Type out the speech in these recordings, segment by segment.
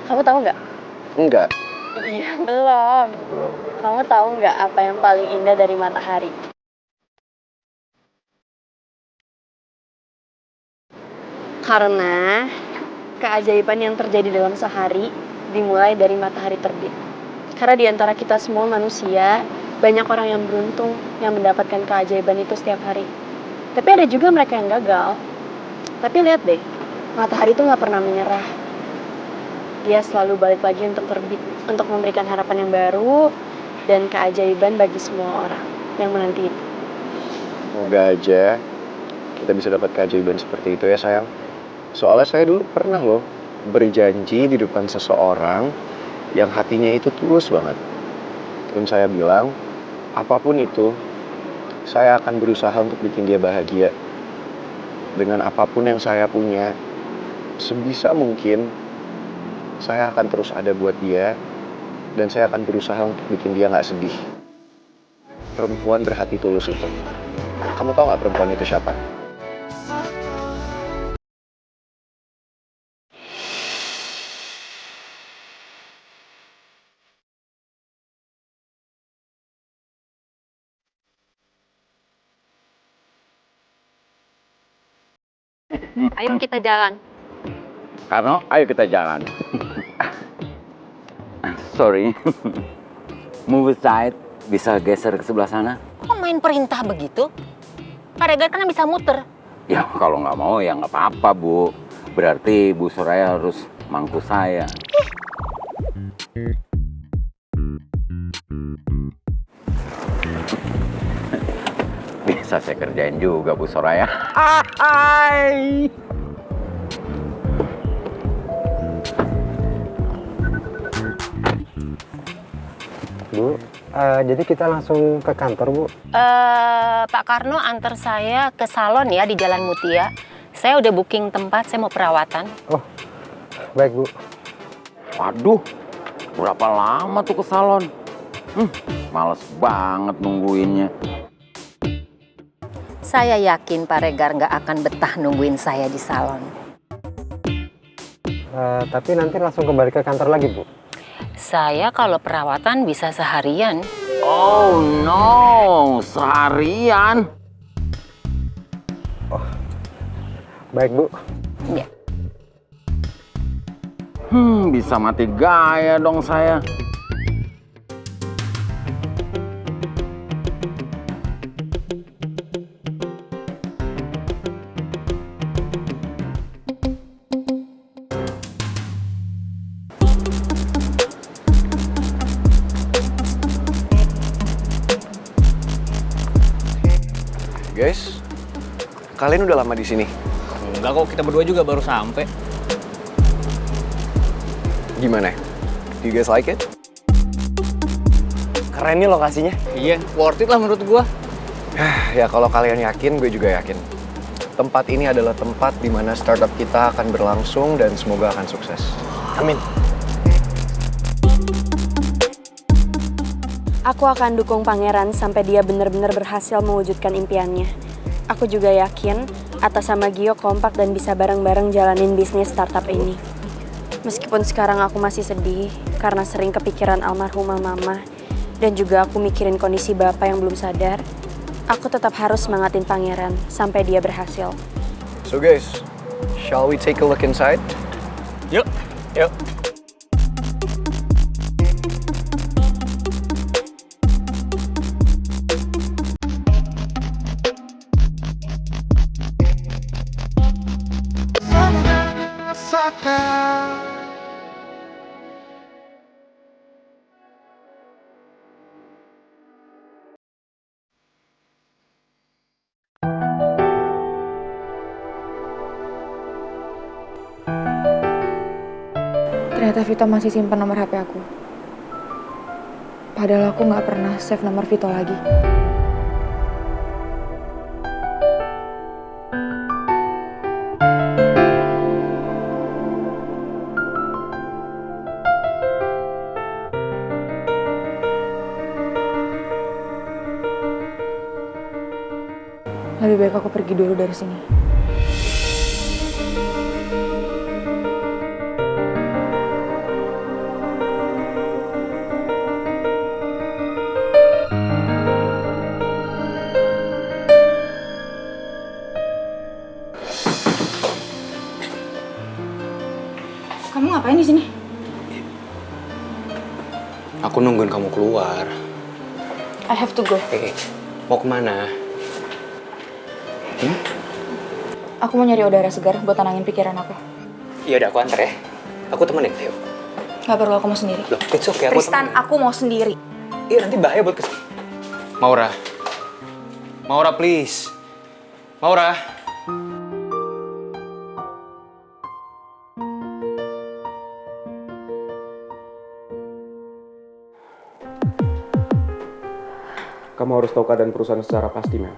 Kamu tahu nggak? Enggak. Iya, belum. Kamu tahu nggak apa yang paling indah dari matahari? Karena keajaiban yang terjadi dalam sehari dimulai dari matahari terbit. Karena di antara kita semua manusia, banyak orang yang beruntung yang mendapatkan keajaiban itu setiap hari. Tapi ada juga mereka yang gagal. Tapi lihat deh, matahari itu nggak pernah menyerah. Dia selalu balik lagi untuk terbit, untuk memberikan harapan yang baru dan keajaiban bagi semua orang yang menanti itu. Semoga aja kita bisa dapat keajaiban seperti itu ya sayang. Soalnya saya dulu pernah loh berjanji di depan seseorang yang hatinya itu tulus banget. Dan saya bilang, apapun itu, saya akan berusaha untuk bikin dia bahagia. Dengan apapun yang saya punya, sebisa mungkin saya akan terus ada buat dia. Dan saya akan berusaha untuk bikin dia gak sedih. Perempuan berhati tulus itu. Kamu tahu gak perempuan itu siapa? Ayo kita jalan. Karno, ayo kita jalan. Sorry. Move aside, bisa geser ke sebelah sana? Kok main perintah begitu? Pak Regar kan bisa muter. Ya kalau nggak mau ya nggak apa-apa Bu. Berarti Bu Soraya harus mangku saya. Bisa saya kerjain juga Bu Soraya. Hai. Bu, jadi kita langsung ke kantor, Bu. Pak Karno antar saya ke salon ya di Jalan Mutia. Saya udah booking tempat, saya mau perawatan. Oh, baik, Bu. Waduh, berapa lama tuh ke salon? Males banget nungguinnya. Saya yakin Pak Regar nggak akan betah nungguin saya di salon. Tapi nanti langsung kembali ke kantor lagi, Bu. Saya kalau perawatan bisa seharian. Oh no, seharian? Baik, Bu. Ya. Bisa mati gaya dong saya. Guys, kalian udah lama di sini? Enggak kok, kita berdua juga baru sampai. Gimana? Do you guys like it? Keren nih lokasinya. Iya, worth it lah menurut gua. Ya kalau kalian yakin, gue juga yakin. Tempat ini adalah tempat di mana startup kita akan berlangsung dan semoga akan sukses. Amin. Aku akan dukung Pangeran sampai dia benar-benar berhasil mewujudkan impiannya. Aku juga yakin Atta sama Gio kompak dan bisa bareng-bareng jalanin bisnis startup ini. Meskipun sekarang aku masih sedih karena sering kepikiran almarhumah mama dan juga aku mikirin kondisi bapak yang belum sadar, aku tetap harus semangatin Pangeran sampai dia berhasil. So guys, shall we take a look inside? Yuk. Yuk. Ternyata Vito masih simpan nomor HP aku. Padahal aku nggak pernah save nomor Vito lagi. Lebih baik aku pergi dulu dari sini. Kamu ngapain di sini? Aku nungguin kamu keluar. I have to go. Mau kemana? Aku mau nyari udara segar buat tenangin pikiran aku. Iya udah aku antar ya. Aku temenin, ayo. Gak perlu, aku mau sendiri. Loh, it's okay, aku Tristan, temenin. aku mau sendiri. Iya nanti bahaya buat kesini. Maura. Maura please. Maura. Kamu harus tahu keadaan perusahaan secara pasti, Mel.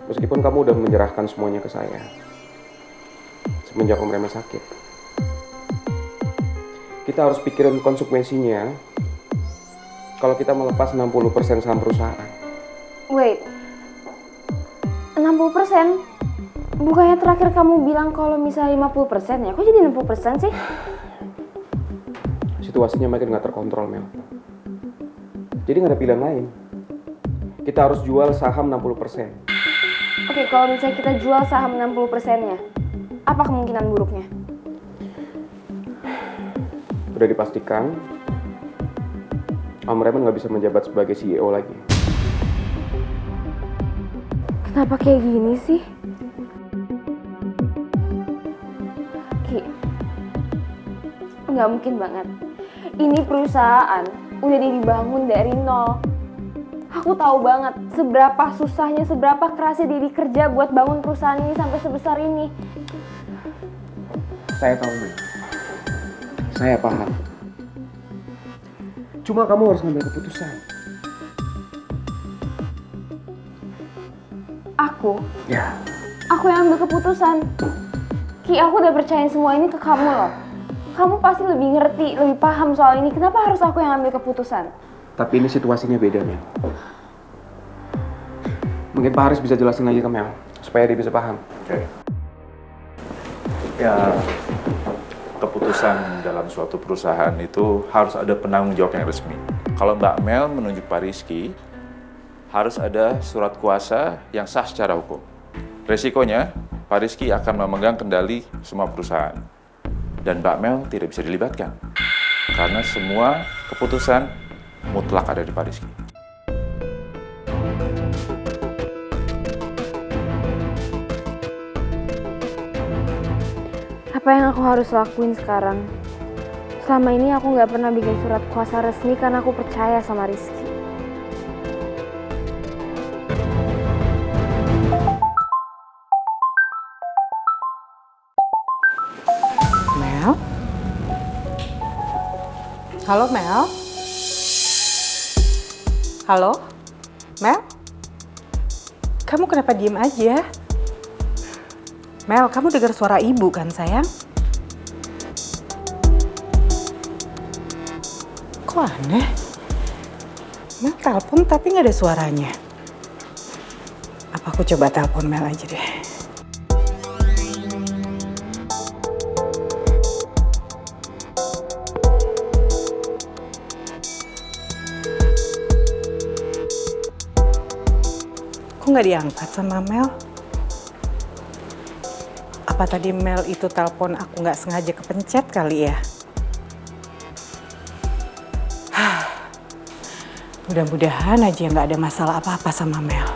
Meskipun kamu udah menyerahkan semuanya ke saya. Semenjak Om Rema sakit. Kita harus pikirin konsekuensinya kalau kita melepas 60% saham perusahaan. Wait, 60%? Bukannya terakhir kamu bilang kalau misalnya 50% ya? Kok jadi 60% sih? Situasinya makin nggak terkontrol, Mel. Jadi nggak ada pilihan lain. Kita harus jual saham 60%. Oke, kalau misalnya kita jual saham 60%-nya, apa kemungkinan buruknya? Udah dipastikan, Om Raymond nggak bisa menjabat sebagai CEO lagi. Kenapa kayak gini sih? Ki, nggak mungkin banget. Ini perusahaan udah dibangun dari nol. Aku tahu banget seberapa susahnya, seberapa kerasnya Didi kerja buat bangun perusahaan ini sampai sebesar ini. Saya tahu, Mel. Saya paham. Cuma kamu harus ngambil keputusan. Aku? Ya. Aku yang ambil keputusan. Ki, aku udah percayain semua ini ke kamu loh. Kamu pasti lebih ngerti, lebih paham soal ini. Kenapa harus aku yang ambil keputusan? Tapi ini situasinya beda, Mel. Mungkin Pak Haris bisa jelasin lagi ke Mel, supaya dia bisa paham. Oke. Ya, keputusan dalam suatu perusahaan itu harus ada penanggung jawab yang resmi. Kalau Mbak Mel menunjuk Pak Rizky, harus ada surat kuasa yang sah secara hukum. Resikonya, Pak Rizky akan memegang kendali semua perusahaan. Dan Mbak Mel tidak bisa dilibatkan. Karena semua keputusan mutlak ada di Pak Rizky. Apa yang aku harus lakuin sekarang? Selama ini aku nggak pernah bikin surat kuasa resmi karena aku percaya sama Rizky. Mel? Halo, Mel? Halo? Mel? Kamu kenapa diem aja? Mel, kamu dengar suara ibu kan, sayang? Kok aneh? Mel telepon tapi nggak ada suaranya. Apa aku coba telepon Mel aja deh. Kok nggak diangkat sama Mel? Apa tadi Mel itu telepon aku nggak sengaja kepencet kali ya? Mudah-mudahan aja nggak ada masalah apa-apa sama Mel.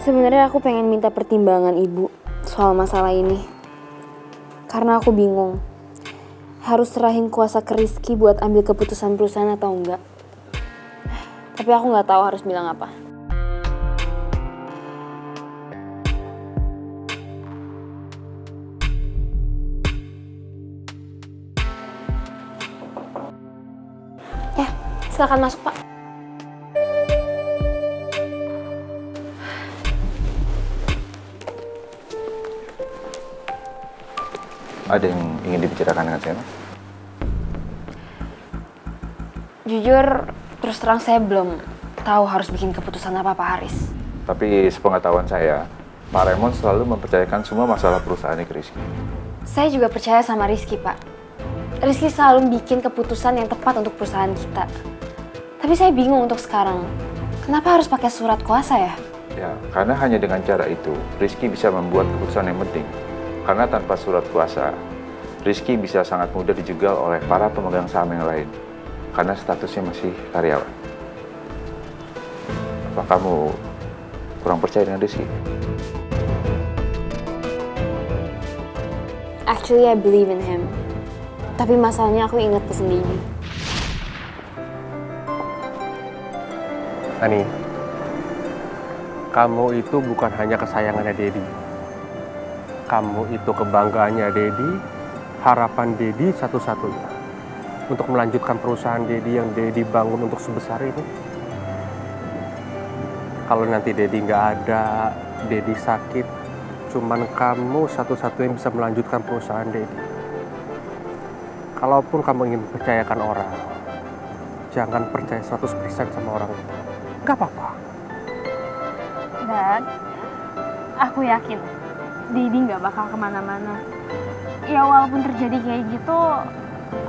Sebenarnya aku pengen minta pertimbangan ibu soal masalah ini. Karena aku bingung. Harus serahin kuasa ke Rizky buat ambil keputusan perusahaan atau enggak. Tapi aku nggak tahu harus bilang apa. Ya, silakan masuk, Pak. Ada yang ingin dibicarakan dengan saya, Mas? Jujur, terus terang saya belum tahu harus bikin keputusan apa, Pak Haris. Tapi sepengetahuan saya, Pak Raymond selalu mempercayakan semua masalah perusahaan ke Rizky. Saya juga percaya sama Rizky, Pak. Rizky selalu bikin keputusan yang tepat untuk perusahaan kita. Tapi saya bingung untuk sekarang. Kenapa harus pakai surat kuasa ya? Ya, karena hanya dengan cara itu, Rizky bisa membuat keputusan yang penting. Karena tanpa surat kuasa, Rizky bisa sangat mudah dijegal oleh para pemegang saham yang lain. Karena statusnya masih karyawan. Apa kamu kurang percaya dengan Rizky? Actually, I believe in him. Tapi masalahnya aku ingat pesan Daddy. Ani, kamu itu bukan hanya kesayangannya Daddy. Kamu itu kebanggaannya Daddy, harapan Daddy satu-satunya untuk melanjutkan perusahaan Daddy yang Daddy bangun untuk sebesar ini. Kalau nanti Daddy nggak ada, Daddy sakit, cuman kamu satu-satunya yang bisa melanjutkan perusahaan Daddy. Kalaupun kamu ingin mempercayakan orang, jangan percaya 100% sama orang itu. Gak apa-apa. Dad, aku yakin Daddy nggak bakal kemana-mana. Ya walaupun terjadi kayak gitu,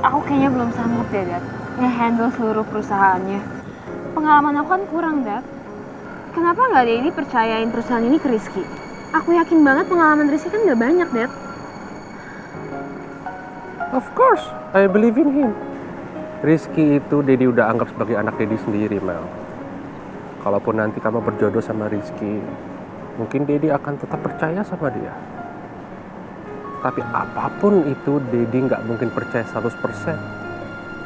aku kayaknya belum sanggup deh, Dad, nge-handle seluruh perusahaannya. Pengalaman aku kan kurang, Dad. Kenapa nggak Daddy percayain perusahaan ini ke Rizky? Aku yakin banget pengalaman Rizky kan nggak banyak, Dad. Of course, I believe in him. Rizky itu Daddy udah anggap sebagai anak Daddy sendiri, Mel. Kalaupun nanti kamu berjodoh sama Rizky, mungkin Daddy akan tetap percaya sama dia. Tapi apapun itu, Daddy nggak mungkin percaya 100%.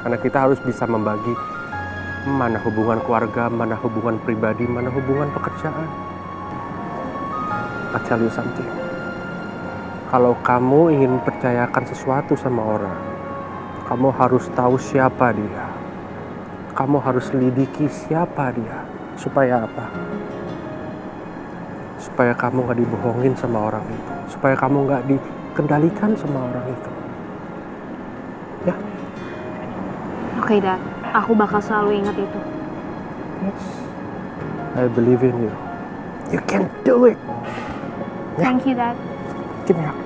Karena kita harus bisa membagi mana hubungan keluarga, mana hubungan pribadi, mana hubungan pekerjaan. I tell you something. Kalau kamu ingin mempercayakan sesuatu sama orang, kamu harus tahu siapa dia. Kamu harus lidiki siapa dia. Supaya apa? Supaya kamu gak dibohongin sama orang itu. Supaya kamu gak dikendalikan sama orang itu. Ya? Oke, Dad. Aku bakal selalu ingat itu. Yes. I believe in you. You can do it. Ya. Thank you, Dad. Give me a hug.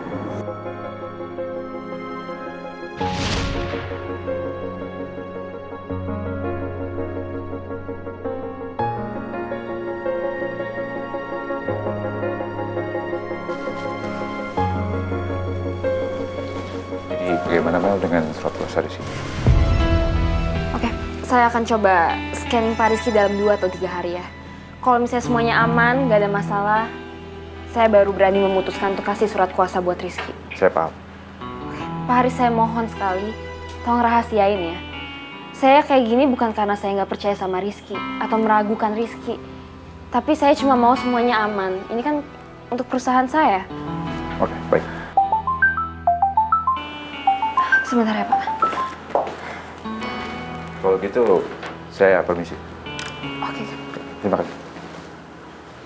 Jadi bagaimana Mel dengan surat kuasa di sini? Oke, saya akan coba scanning Pak Rizky dalam 2 atau 3 hari ya. Kalau misalnya semuanya aman, nggak ada masalah, saya baru berani memutuskan untuk kasih surat kuasa buat Rizky. Saya paham. Pak Haris, saya mohon sekali, tolong rahasiain ya. Saya kayak gini bukan karena saya nggak percaya sama Rizky atau meragukan Rizky. Tapi saya cuma mau semuanya aman. Ini kan untuk perusahaan saya. Oke, baik. Sebentar ya, Pak. Kalau gitu, saya permisi. Oke. Terima kasih.